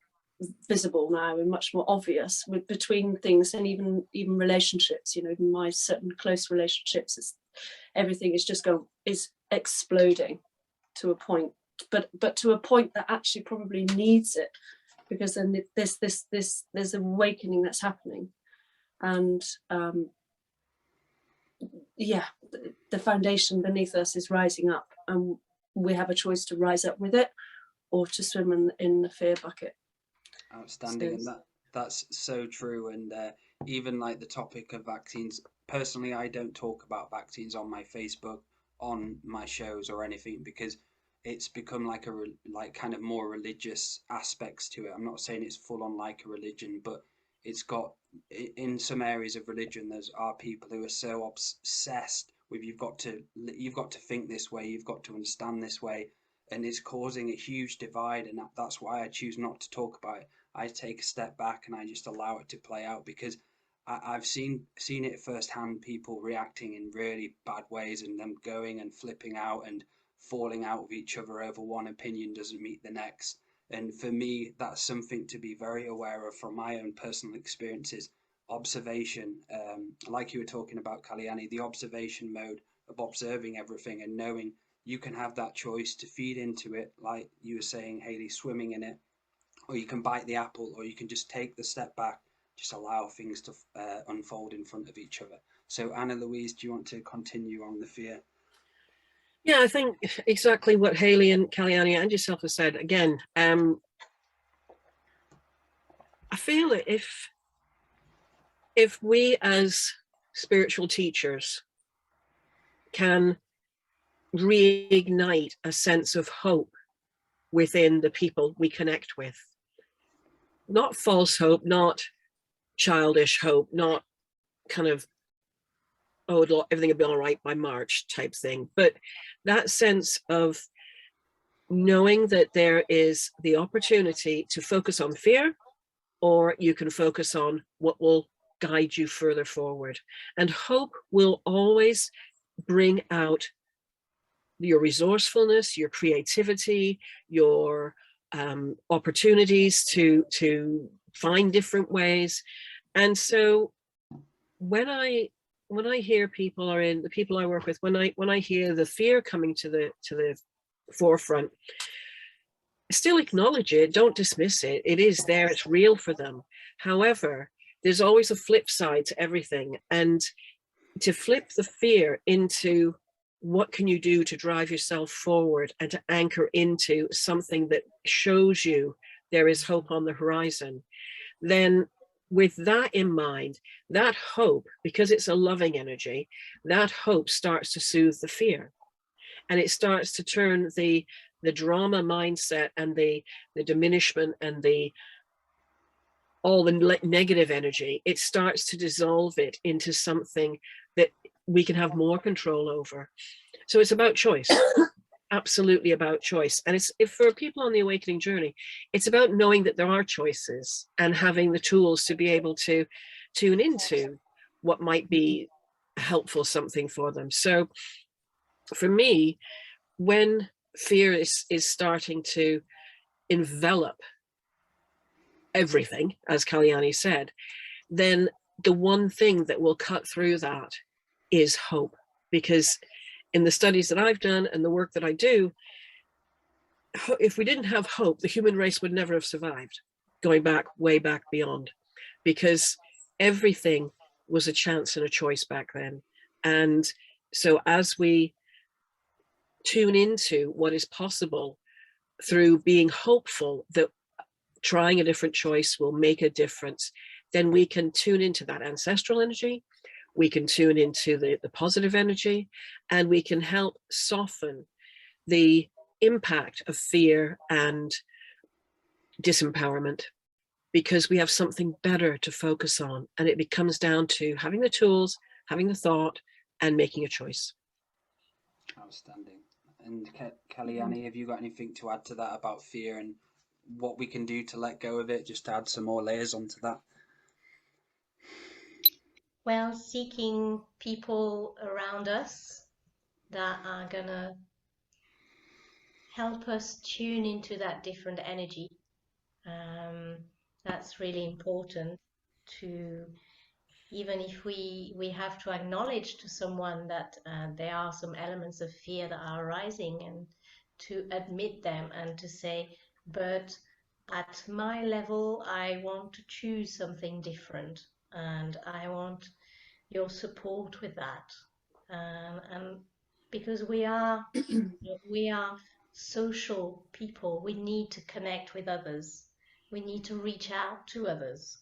D: visible now and much more obvious between things, and even relationships. You know, even my certain close relationships, everything is exploding to a point, but to a point that actually probably needs it, because then there's awakening that's happening. And yeah, the foundation beneath us is rising up, and we have a choice to rise up with it or to swim in the fear bucket.
A: Outstanding. And that's so true. And even like the topic of vaccines, personally, I don't talk about vaccines on my Facebook, on my shows or anything, because it's become like like kind of more religious aspects to it. I'm not saying it's full on like a religion, but it's got, in some areas of religion, are people who are so obsessed with you've got to think this way, you've got to understand this way, and it's causing a huge divide. And that's why I choose not to talk about it. I take a step back and I just allow it to play out, because I've seen it firsthand, people reacting in really bad ways, and them going and flipping out and falling out with each other over one opinion doesn't meet the next. And for me, that's something to be very aware of from my own personal experiences. Observation, like you were talking about, Kalyani, the observation mode of observing everything and knowing you can have that choice to feed into it, like you were saying, Hayley, swimming in it, or you can bite the apple, or you can just take the step back, just allow things to unfold in front of each other. So Anna Louise, do you want to continue on the fear?
B: Yeah, I think exactly what Hayley and Kalyani and yourself have said. Again, I feel that if we as spiritual teachers can reignite a sense of hope within the people we connect with, not false hope, not childish hope, not kind of, oh, everything will be all right by March type thing, but that sense of knowing that there is the opportunity to focus on fear, or you can focus on what will guide you further forward. And hope will always bring out your resourcefulness, your creativity, your opportunities to find different ways. And so when I hear people are in the people I work with, when I hear the fear coming to the forefront, still acknowledge it, don't dismiss it. It is there, it's real for them. However, there's always a flip side to everything, and to flip the fear into what can you do to drive yourself forward and to anchor into something that shows you there is hope on the horizon, then with that in mind, that hope, because it's a loving energy, that hope starts to soothe the fear, and it starts to turn the drama mindset and the diminishment and all the negative energy, it starts to dissolve it into something that we can have more control over. So it's about choice. absolutely about choice. And it's, if for people on the awakening journey, it's about knowing that there are choices and having the tools to be able to tune into what might be helpful something for them. So for me, when fear is starting to envelop everything, as Kalyani said, then the one thing that will cut through that is hope. Because in the studies that I've done and the work that I do, if we didn't have hope, the human race would never have survived, going back, way back beyond, because everything was a chance and a choice back then. And so as we tune into what is possible through being hopeful that trying a different choice will make a difference, then we can tune into that ancestral energy, we can tune into the positive energy, and we can help soften the impact of fear and disempowerment, because we have something better to focus on. And it becomes down to having the tools, having the thought, and making a choice.
A: Outstanding. And Kalyani, have you got anything to add to that about fear and what we can do to let go of it, just to add some more layers onto that?
C: Well, seeking people around us that are gonna help us tune into that different energy. That's really important, to, even if we have to acknowledge to someone that there are some elements of fear that are arising, and to admit them and to say, but at my level, I want to choose something different, and I want your support with that. And because we are social people, we need to connect with others. We need to reach out to others.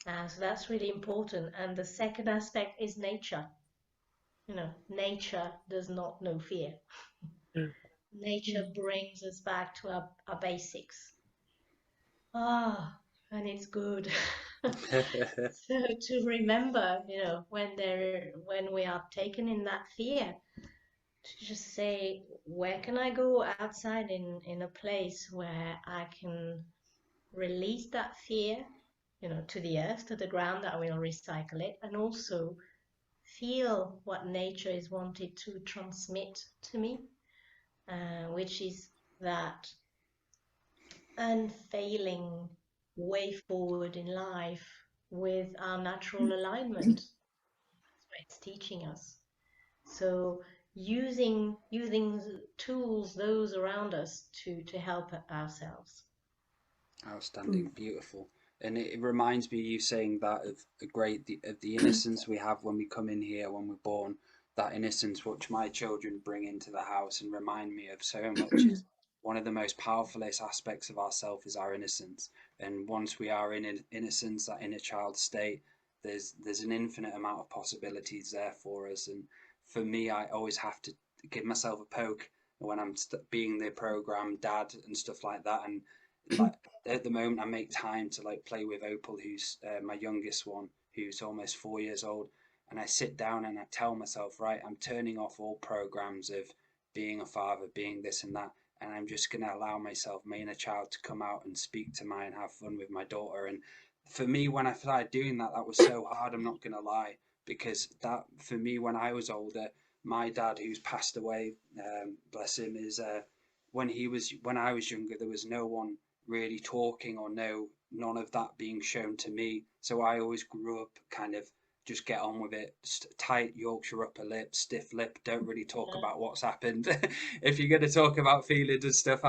C: So that's really important. And the second aspect is nature. You know, nature does not know fear.
B: Mm.
C: Nature brings us back to our basics. And it's good. So to remember, you know, when we are taken in that fear, to just say, where can I go outside in a place where I can release that fear, you know, to the earth, to the ground, that I will recycle it, and also feel what nature is wanted to transmit to me, which is that unfailing way forward in life with our natural alignment. That's what it's teaching us. So using tools, those around us, to help ourselves.
A: Outstanding, beautiful. And it reminds me of you saying that of the innocence we have when we come in here, when we're born, that innocence which my children bring into the house and remind me of so much, is one of the most powerfulest aspects of ourself is our innocence. And once we are in innocence, that inner child state, there's an infinite amount of possibilities there for us. And for me, I always have to give myself a poke when I'm being the program dad and stuff like that. And like at the moment, I make time to like play with Opal, who's my youngest one, who's almost 4 years old, and I sit down and I tell myself, right, I'm turning off all programs of being a father, being this and that, and I'm just going to allow myself, my inner child, to come out and speak to mine, have fun with my daughter. And for me, when I started doing that, that was so hard, I'm not going to lie, because that, for me, when I was older, my dad, who's passed away, bless him, is when I was younger, there was no one really talking, or none of that being shown to me. So I always grew up kind of just get on with it, tight Yorkshire upper lip, stiff lip, don't really talk about what's happened. If you're going to talk about feelings and stuff,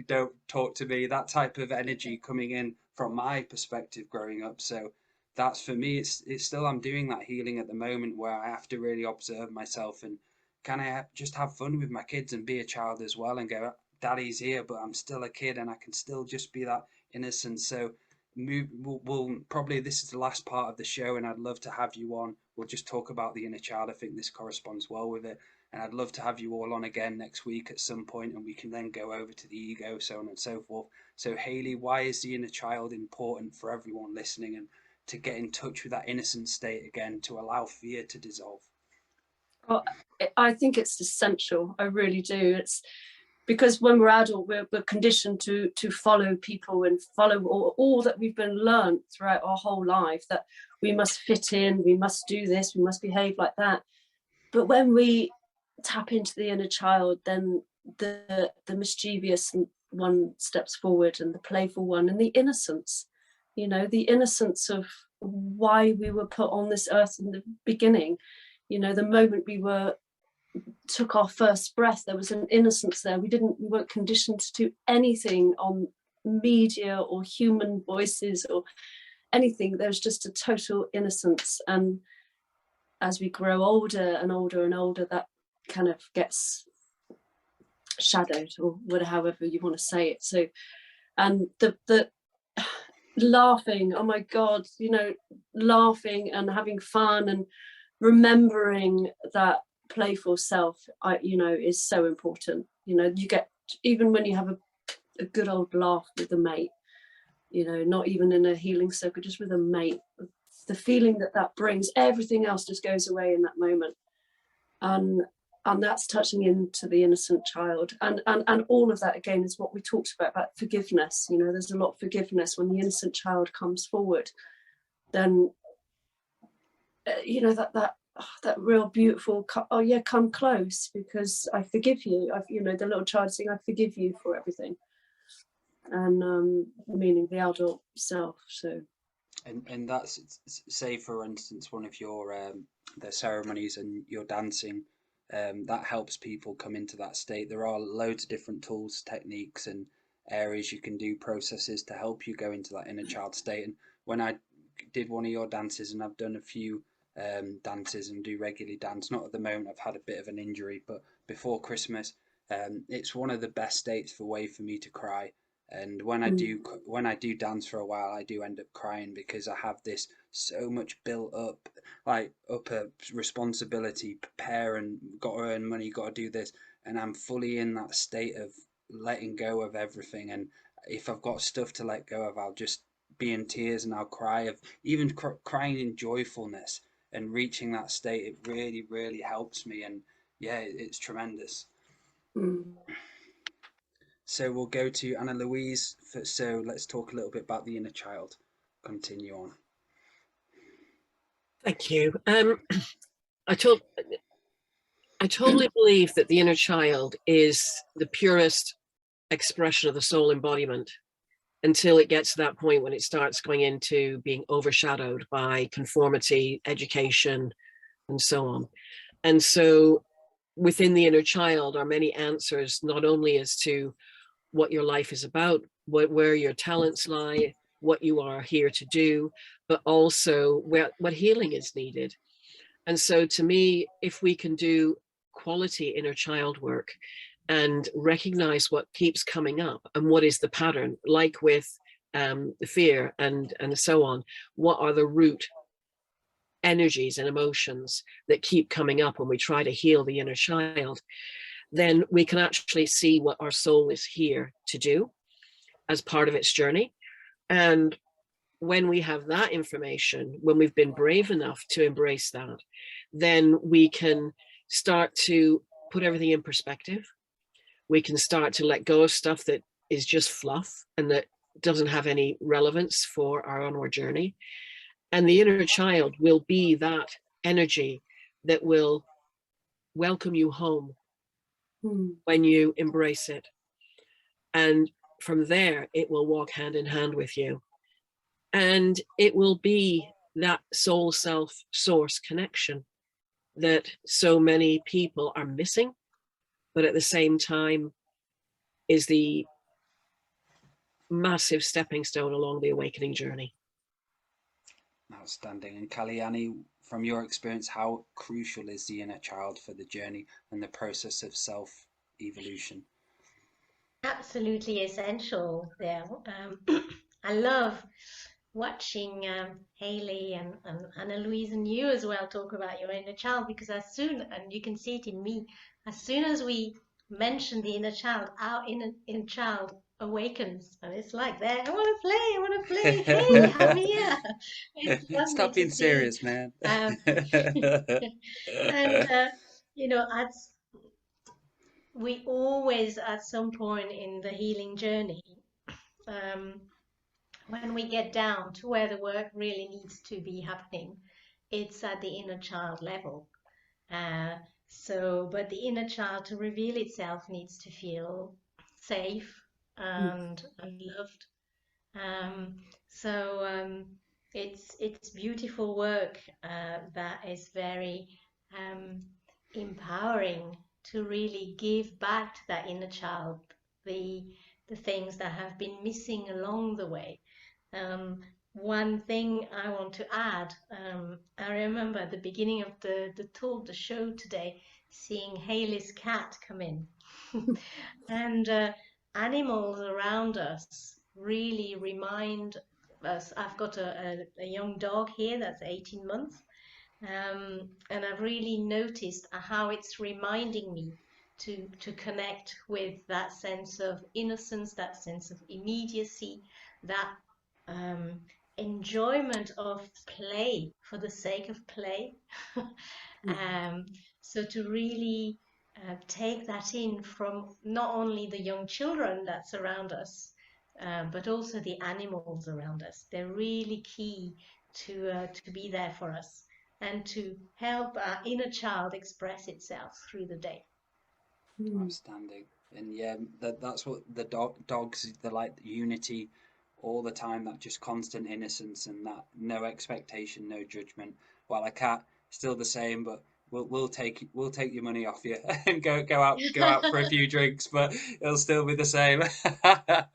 A: don't talk to me. That type of energy coming in from my perspective growing up. So that's, for me, it's still, I'm doing that healing at the moment, where I have to really observe myself, and can I just have fun with my kids and be a child as well, and go, daddy's here, but I'm still a kid, and I can still just be that innocent. So we'll probably, this is the last part of the show, and I'd love to have you on. We'll just talk about the inner child. I think this corresponds well with it, and I'd love to have you all on again next week at some point, and we can then go over to the ego, so on and so forth. So Hayley, why is the inner child important for everyone listening, and to get in touch with that innocent state again, to allow fear to dissolve?
D: Well, I think it's essential. I really do. because when we're adult, we're conditioned to follow people and follow all that we've been learned throughout our whole life, that we must fit in, we must do this, we must behave like that. But when we tap into the inner child, then the mischievous one steps forward, and the playful one, and the innocence, you know, the innocence of why we were put on this earth in the beginning. You know, the moment we took our first breath, there was an innocence there. We weren't conditioned to do anything on media or human voices or anything. There's just a total innocence. And as we grow older and older and older, that kind of gets shadowed, or whatever, however you want to say it. So, and the laughing, oh my God, you know, laughing and having fun and remembering that playful self, you know, is so important. You know, you get, even when you have a good old laugh with a mate, you know, not even in a healing circle, just with a mate, the feeling that brings, everything else just goes away in that moment. And that's touching into the innocent child, and all of that again is what we talked about forgiveness. You know, there's a lot of forgiveness when the innocent child comes forward. Then you know, that real beautiful, oh yeah, come close because I forgive you. You know, the little child saying, I forgive you for everything, and meaning the adult self. So.
A: And that's, say for instance, one of your the ceremonies and your dancing, that helps people come into that state. There are loads of different tools, techniques, and areas you can do, processes to help you go into that inner child state. And when I did one of your dances, and I've done a few dances and do regularly dance, not at the moment, I've had a bit of an injury, but before Christmas, it's one of the best states for way for me to cry. And when I do dance for a while, I do end up crying because I have this so much built up, like a responsibility, prepare and got to earn money, got to do this, and I'm fully in that state of letting go of everything. And if I've got stuff to let go of, I'll just be in tears and I'll cry, of even crying in joyfulness, and reaching that state. It really, really helps me, and yeah, it's tremendous. So we'll go to Anna Louise. So let's talk a little bit about the inner child. Continue on.
B: Thank you. I totally believe that the inner child is the purest expression of the soul embodiment until it gets to that point when it starts going into being overshadowed by conformity, education, and so on. And so within the inner child are many answers, not only as to what your life is about, where your talents lie, what you are here to do, but also what healing is needed. And so to me, if we can do quality inner child work and recognize what keeps coming up and what is the pattern, like with the fear and so on, what are the root energies and emotions that keep coming up when we try to heal the inner child, then we can actually see what our soul is here to do as part of its journey. And when we have that information, when we've been brave enough to embrace that, then we can start to put everything in perspective. We can start to let go of stuff that is just fluff and that doesn't have any relevance for our onward journey. And the inner child will be that energy that will welcome you home when you embrace it. And from there, it will walk hand in hand with you. And it will be that soul self source connection that so many people are missing, but at the same time is the massive stepping stone along the awakening journey.
A: Outstanding. And Kalyani, from your experience, how crucial is the inner child for the journey and the process of self-evolution?
C: Absolutely essential there. I love watching Haley and Anna Louise and you as well talk about your inner child, because as soon, and you can see it in me, as soon as we mention the inner child, our inner child awakens, and it's like there, I want to play, hey, I'm here. It's lovely.
A: Stop being serious, man.
C: And you know, we always, at some point in the healing journey, when we get down to where the work really needs to be happening, it's at the inner child level. But the inner child, to reveal itself, needs to feel safe and loved. It's beautiful work that is very empowering to really give back to that inner child the things that have been missing along the way. One thing I want to add, I remember at the beginning of the show today, seeing Haley's cat come in. And animals around us really remind us. I've got a young dog here that's 18 months, and I've really noticed how it's reminding me to connect with that sense of innocence, that sense of immediacy, that enjoyment of play for the sake of play. So to really take that in from not only the young children that surround us, but also the animals around us. They're really key to be there for us and to help our inner child express itself through the day.
A: Outstanding. And yeah, that's what the dogs, they're like unity all the time, that just constant innocence and that no expectation, no judgment. While a cat, still the same, but we'll take your money off you and go out for a few drinks, but it'll still be the same. I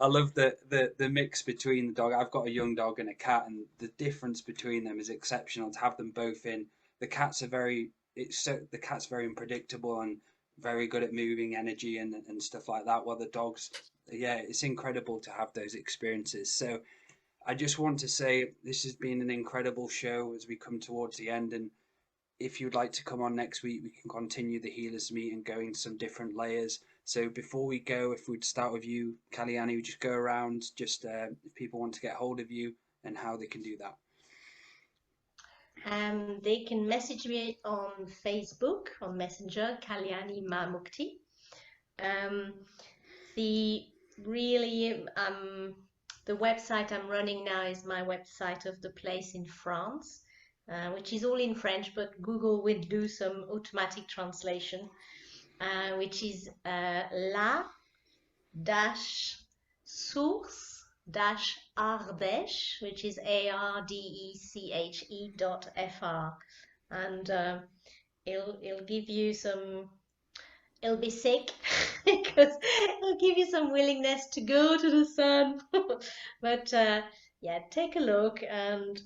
A: love the mix between the dog. I've got a young dog and a cat, and the difference between them is exceptional. To have them both in, the cat's very unpredictable and very good at moving energy and stuff like that, while the dogs, yeah, it's incredible to have those experiences. So I just want to say this has been an incredible show as we come towards the end, and if you'd like to come on next week, we can continue the healers meet and go into some different layers. So before we go, if we'd start with you, Kalyani, we just go around, just if people want to get hold of you and how they can do that.
C: They can message me on Facebook, on Messenger, Kalyani Mamukti. The website I'm running now is my website of the place in France, which is all in French, but Google will do some automatic translation, which is la-source-ardèche, which is ARDECHE.fr, and it'll give you some. It'll be sick because it'll give you some willingness to go to the sun. But yeah, take a look, and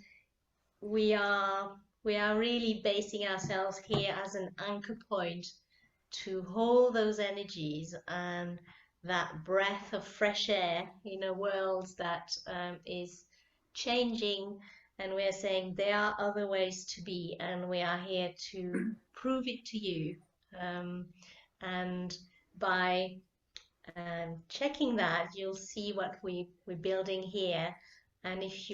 C: we are really basing ourselves here as an anchor point to hold those energies and that breath of fresh air in a world that is changing, and we're saying there are other ways to be, and we are here to prove it to you. And by checking that, you'll see what we're building here. And if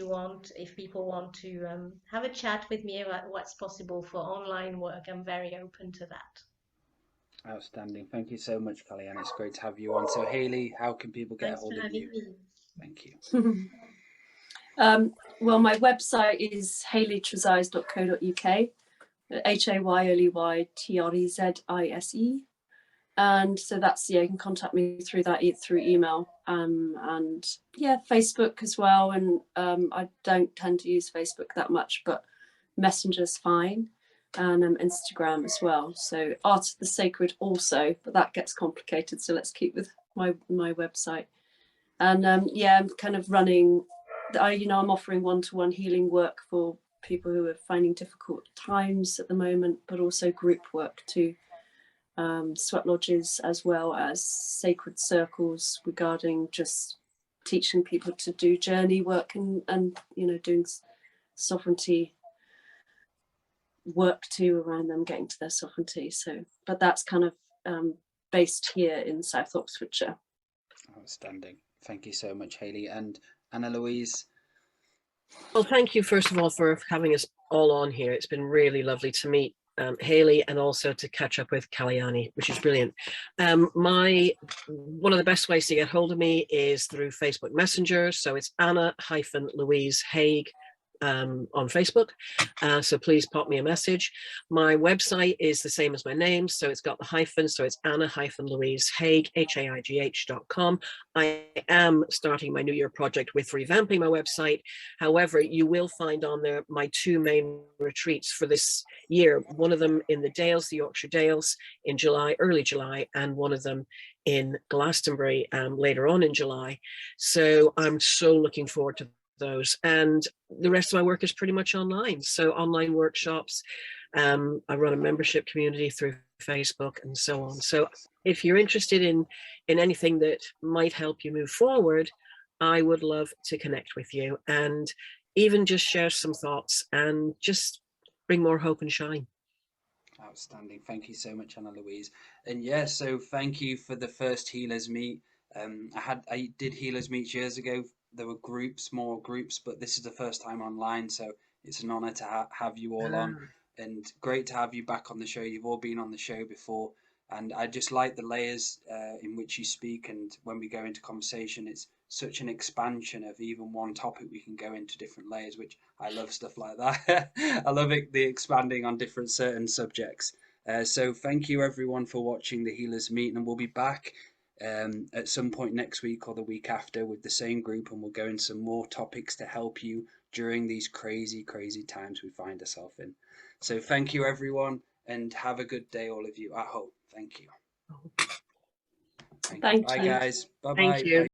C: people want to have a chat with me about what's possible for online work, I'm very open to that.
A: Outstanding. Thank you so much, Kalyani. It's great to have you on. So Haley, how can people get a hold of you? Thank you.
D: Well, my website is hayleytrezise.co.uk, HAYLEYTREZISE. And so that's, yeah, you can contact me through that, through email, and yeah, Facebook as well. And I don't tend to use Facebook that much, but Messenger's fine, and Instagram as well. So Art of the Sacred also, but that gets complicated. So let's keep with my website. And yeah, I'm kind of running. I'm offering one-to-one healing work for people who are finding difficult times at the moment, but also group work too. Sweat lodges, as well as sacred circles, regarding just teaching people to do journey work and doing sovereignty work too around them getting to their sovereignty. So, but that's kind of based here in South Oxfordshire.
A: Outstanding. Thank you so much, Haley. And Anna Louise.
B: Well, thank you first of all for having us all on here. It's been really lovely to meet Haley, and also to catch up with Kalyani, which is brilliant. One of the best ways to get hold of me is through Facebook Messenger. So it's Anna-Louise Haig on Facebook. So please pop me a message. My website is the same as my name. So it's got the hyphen. So it's Anna-Louise Haig, HAIGH.com. I am starting my New Year project with revamping my website. However, you will find on there my 2 main retreats for this year. One of them in the Dales, the Yorkshire Dales, in July, early July, and one of them in Glastonbury later on in July. So I'm so looking forward to those, and the rest of my work is pretty much online. So online workshops, I run a membership community through Facebook and so on. So if you're interested in anything that might help you move forward, I would love to connect with you and even just share some thoughts and just bring more hope and shine.
A: Outstanding. Thank you so much, Anna Louise. And yeah, so thank you for the first Healers Meet. I did Healers Meet years ago. There were more groups, but this is the first time online, so it's an honor to have you all on, and great to have you back on the show. You've all been on the show before, and I just like the layers in which you speak, and when we go into conversation, it's such an expansion of even one topic. We can go into different layers, which I love stuff like that. I love it, the expanding on different certain subjects. So thank you everyone for watching the Healers Meet, and we'll be back at some point next week or the week after with the same group, and we'll go into some more topics to help you during these crazy times we find ourselves in. So thank you everyone, and have a good day, all of you. I hope. Thank you.
D: Thank
A: Bye
D: you.
A: guys. Bye
B: Thank
A: bye.
B: you.